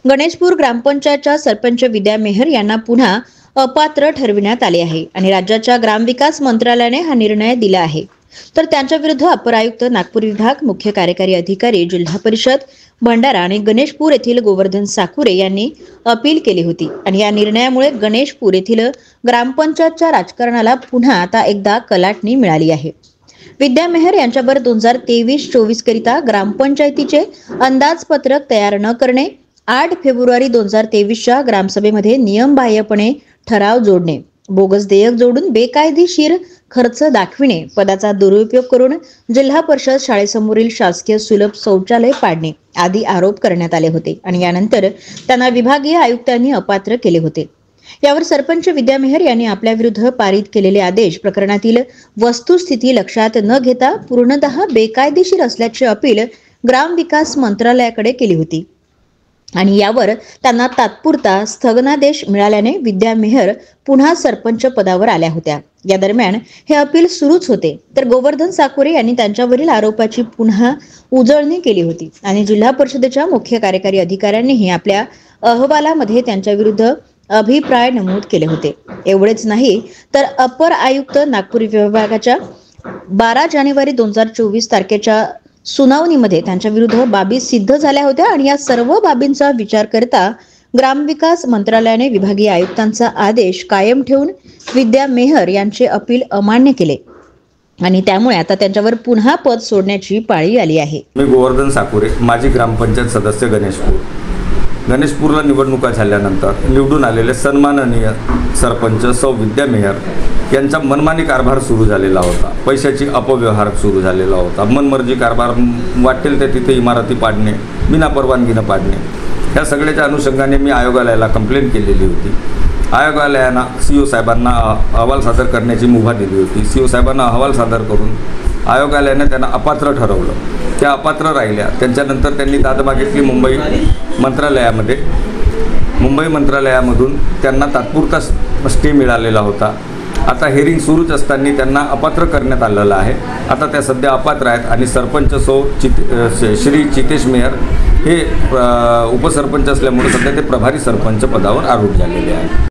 गणेशपूर ग्रामपंचायतच्या सरपंच विद्या मेहर यांना पुन्हा अपात्र ठरविण्यात आले आहे आणि राज्याच्या ग्रामविकास मंत्रालयाने हा निर्णय दिला आहे। तर त्यांच्या विरुद्ध अपर आयुक्त नागपूर विभाग, मुख्य कार्यकारी अधिकारी जिल्हा परिषद भंडारा आणि गणेशपूर येथील गोवर्धन साकुरे यांनी अपील केली होती आणि या निर्णयामुळे गणेशपूर येथील ग्रामपंचायतच्या राजकारणाला पुन्हा आता एकदा कलाटणी मिळाली आहे। विद्या मेहर यांच्यावर 2023-24 करिता ग्रामपंचायतीचे अंदाजपत्रक तयार न करणे, 8 फेब्रुवारी 2023च्या ग्रामसभेमध्ये नियमबाह्यपणे ठराव जोडणे, बोगस देयक जोडून बेकायदेशीर खर्च दाखविणे, पदाचा दुरुपयोग करून जिल्हा परिषद शाळेसमोरील शासकीय सुलभ शौचालय पाडणे आदी आरोप करण्यात आले होते आणि यानंतर त्यांना विभागीय आयुक्तांनी अपात्र केले होते। यावर सरपंच विद्या मेहर यांनी आपल्या विरुद्ध पारित केलेले आदेश प्रकरणातील वस्तुस्थिती लक्षात न घेता पूर्णतः बेकायदेशीर असल्याचे अपील ग्रामविकास मंत्रालयाकडे केली होती आणि यावर त्यांना तात्पुरता स्थगनादेश मिळाल्याने विद्या मेहर पुन्हा सरपंच पदावर आल्या होत्या। या दरम्यान हे अपील सुरूच होते तर गोवर्धन साकुरे यांनी त्यांच्यावरील आरोपाची पुन्हा उजळणी केली होती आणि जिल्हा परिषदेच्या मुख्य कार्यकारी अधिकाऱ्यांनीही आपल्या अहवालामध्ये त्यांच्या विरुद्ध अभिप्राय नमूद केले होते। एवढेच नाही तर अपर आयुक्त नागपूर विभागाच्या 12 जानेवारी 2024 तारखेच्या सुनावणीमध्ये त्यांच्या विरुद्ध बाबी सिद्ध झाल्या होत्या आणि या सर्व बाबींचा विचार करता ग्रामविकास मंत्रालयाने विभागीय आयुक्तांचा आदेश कायम ठेवून विद्या मेहर यांचे अपील अमान्य केले आणि त्यामुळे आता त्यांच्यावर पुन्हा पद सोडण्याची पाळी आली आहे। मी गोवर्धन साकुरे, माजी ग्रामपंचायत सदस्य गणेशपूरला निवडणुका झाल्यानंतर निवडून आलेले सन्माननीय सरपंच सौ विद्या मेहर यांचा मनमानी कारभार सुरू झालेला होता। पैशाची अपव्यवहार सुरू झालेला होता। मनमर्जी कारभार, वाटेल त्या तिथे इमारती पाडणे, बिना परवानगीनं पाडणे, या सगळ्याच्या अनुषंगाने मी आयोगालयाला कंप्लेंट केलेली होती। आयोगालयानं सीओ साहेबांना अहवाल सादर करण्याची मुभा दिली होती। सीओ साहेबांना अहवाल सादर करून आयोगालयाने त्यांना अपात्र ठरवलं। त्या अपात्र राहिल्या। त्यांच्यानंतर त्यांनी दाद मागितली मुंबई मंत्रालयामधून त्यांना तात्पुरता स्टे मिळालेला होता। आता हेरिंग सुरूच असताना त्यांना अपात्र करण्यात आलेलं आहे। आता त्या सध्या अपात्र आहेत आणि सरपंच श्री चितेश मेहर हे उपसरपंच असल्यामुळे सध्या ते प्रभारी सरपंच पदावर आरूढ झालेले आहेत।